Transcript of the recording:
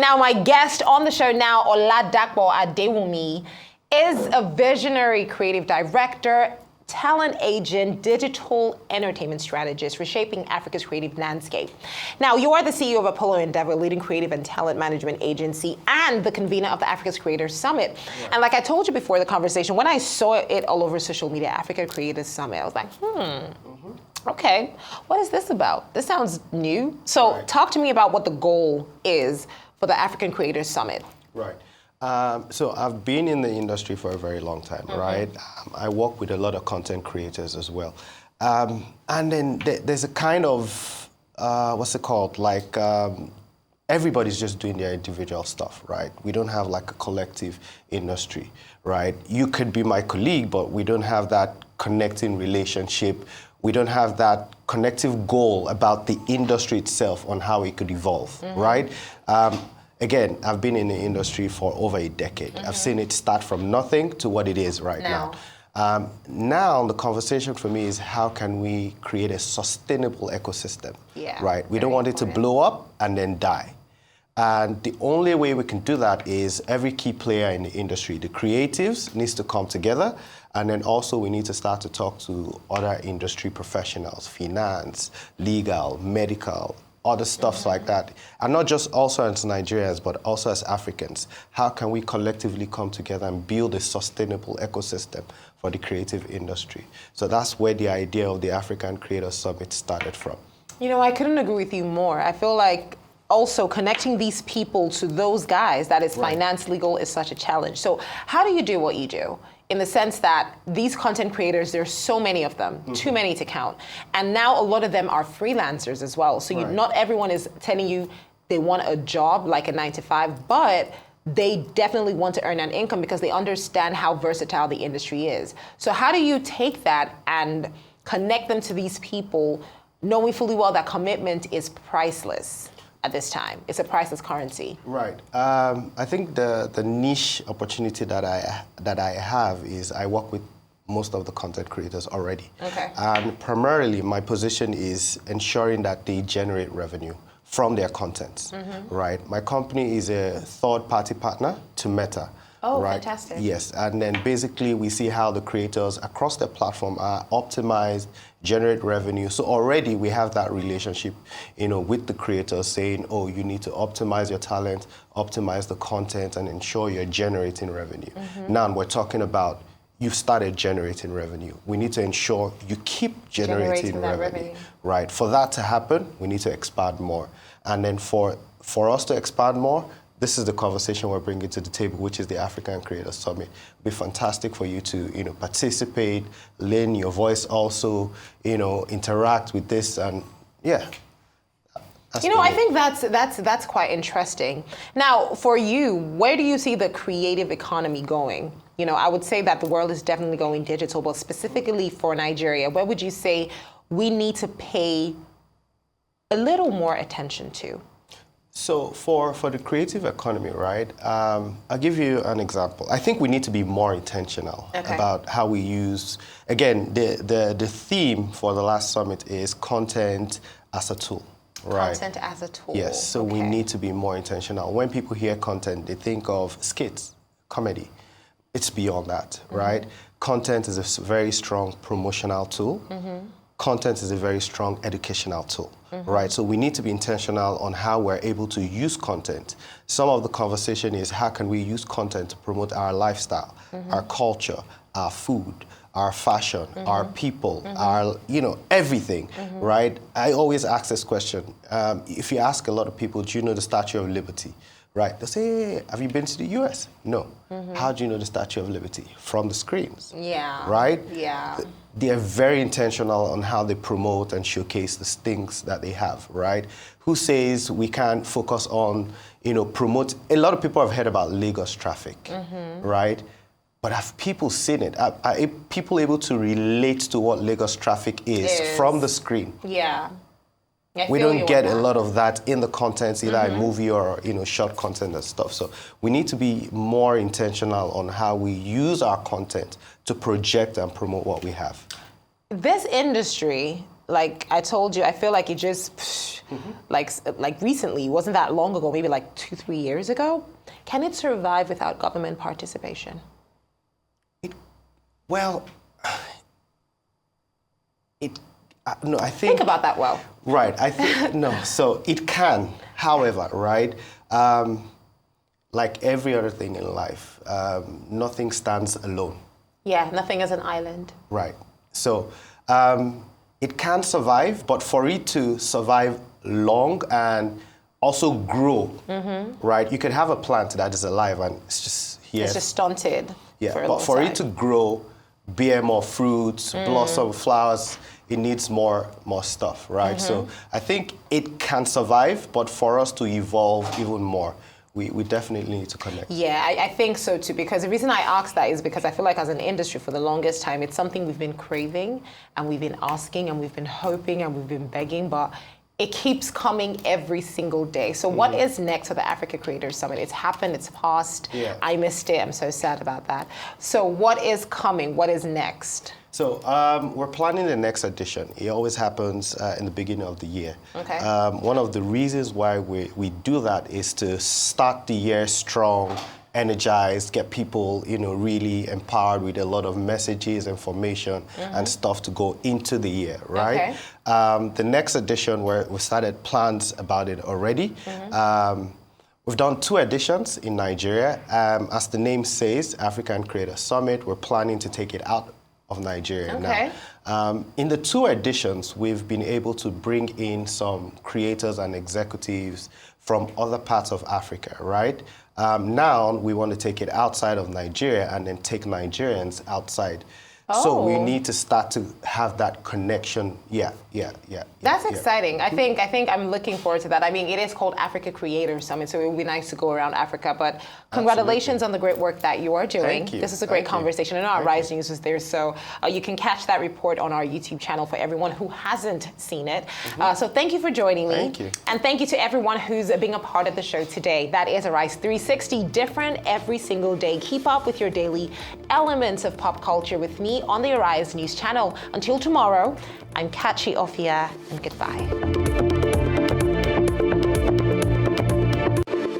now my guest on the show now, Oladapo Adewunmi, is a visionary creative director, talent agent, digital entertainment strategist, reshaping Africa's creative landscape. Now, you are the CEO of Apollo Endeavor, leading creative and talent management agency, and the convener of the Africa's Creators Summit. Right. And like I told you before the conversation, when I saw it all over social media, Africa Creators Summit, I was like, okay, what is this about? This sounds new. So talk to me about what the goal is for the African Creators Summit. Right. So I've been in the industry for a very long time, right? I work with a lot of content creators as well. And then there's a kind of, what's it called? Like, everybody's just doing their individual stuff, right? We don't have like a collective industry, right? You could be my colleague, but we don't have that connecting relationship. We don't have that connective goal about the industry itself on how it could evolve, right? Again, I've been in the industry for over a decade. I've seen it start from nothing to what it is right now. Now the conversation for me is how can we create a sustainable ecosystem, right? We don't want it to blow up and then die. And the only way we can do that is every key player in the industry, the creatives, needs to come together. And then also we need to start to talk to other industry professionals, finance, legal, medical, other stuffs like that. And not just also as Nigerians, but also as Africans. How can we collectively come together and build a sustainable ecosystem for the creative industry? So that's where the idea of the African Creators Summit started from. You know, I couldn't agree with you more. I feel like also connecting these people to those guys that is finance, legal is such a challenge. So how do you do what you do? In the sense that these content creators, there's so many of them, too many to count. And now a lot of them are freelancers as well. So not everyone is telling you they want a job like a 9-to-5, but they definitely want to earn an income because they understand how versatile the industry is. So how do you take that and connect them to these people, knowing fully well that commitment is priceless? At this time, it's a priceless currency. Right. I think the niche opportunity that I have is I work with most of the content creators already. Okay. And primarily, my position is ensuring that they generate revenue from their contents. Right. My company is a third-party partner to Meta. Oh, right? Fantastic. Yes, and then basically we see how the creators across the platform are optimized, generate revenue. So already we have that relationship, you know, with the creators saying, oh, you need to optimize your talent, optimize the content, and ensure you're generating revenue. Now we're talking about you've started generating revenue. We need to ensure you keep generating revenue. Right. For that to happen, we need to expand more. And then for us to expand more, this is the conversation we're bringing to the table, which is the African Creators Summit. It'll be fantastic for you to, you know, participate, lend your voice also, you know, interact with this, and yeah. You know, I think that's quite interesting. Now, for you, where do you see the creative economy going? You know, I would say that the world is definitely going digital, but specifically for Nigeria, where would you say we need to pay a little more attention to? So for the creative economy, right, I'll give you an example. I think we need to be more intentional about how we use, again, the theme for the last summit is content as a tool, right? Content as a tool. Yes, so we need to be more intentional. When people hear content, they think of skits, comedy. It's beyond that, right? Content is a very strong promotional tool. Content is a very strong educational tool, right? So we need to be intentional on how we're able to use content. Some of the conversation is how can we use content to promote our lifestyle, our culture, our food, our fashion, our people, our, you know, everything, right? I always ask this question. If you ask a lot of people, do you know the Statue of Liberty? Right, they'll say, hey, have you been to the US? No. How do you know the Statue of Liberty? From the screens. Yeah. Right? Yeah. They're very intentional on how they promote and showcase the things that they have, right? Who says we can't focus on, you know, promote? A lot of people have heard about Lagos traffic, right? But have people seen it? Are people able to relate to what Lagos traffic is from the screen? Yeah. We don't get a lot of that in the content, either a movie or, you know, short content and stuff. So we need to be more intentional on how we use our content to project and promote what we have. This industry like I told you, I feel like it just, like recently, wasn't that long ago, maybe like 2-3 years ago. Can it survive without government participation? No, I think. Think about that well. Right, I think, no, so it can, however, right, like every other thing in life, nothing stands alone. Yeah, nothing is an island. Right, so it can survive, but for it to survive long and also grow, right, you could have a plant that is alive and it's just here. It's just stunted. Yeah, for a but long for time. it to grow, bear more fruits, blossom, flowers, it needs more stuff, right? So I think it can survive, but for us to evolve even more, we definitely need to connect. Yeah, I think so too, because the reason I ask that is because I feel like as an industry for the longest time, it's something we've been craving and we've been asking and we've been hoping and we've been begging, but it keeps coming every single day. So what is next for the Africa Creators Summit? It's happened, it's passed. Yeah. I missed it, I'm so sad about that. So what is coming? What is next? So we're planning the next edition. It always happens in the beginning of the year. Okay. One of the reasons why we do that is to start the year strong, energized, get people, really empowered with a lot of messages, information, and stuff to go into the year, right? Okay. The next edition, we started plans about it already. We've done 2 editions in Nigeria. As the name says, African Creator Summit, we're planning to take it out of Nigeria now. In the 2 editions, we've been able to bring in some creators and executives from other parts of Africa, right? Now we want to take it outside of Nigeria and then take Nigerians outside. So we need to start to have that connection. That's exciting. I think I'm looking forward to that. I mean, it is called Africa Creators Summit, so it would be nice to go around Africa. But congratulations on the great work that you are doing. Thank you. This is a great conversation. I know our Rise News is there, so you can catch that report on our YouTube channel for everyone who hasn't seen it. So thank you for joining me. Thank you. And thank you to everyone who's being a part of the show today. That is a Rise 360, different every single day. Keep up with your daily elements of pop culture with me on the Arise News channel. Until tomorrow, I'm Kachi Ofia, and goodbye.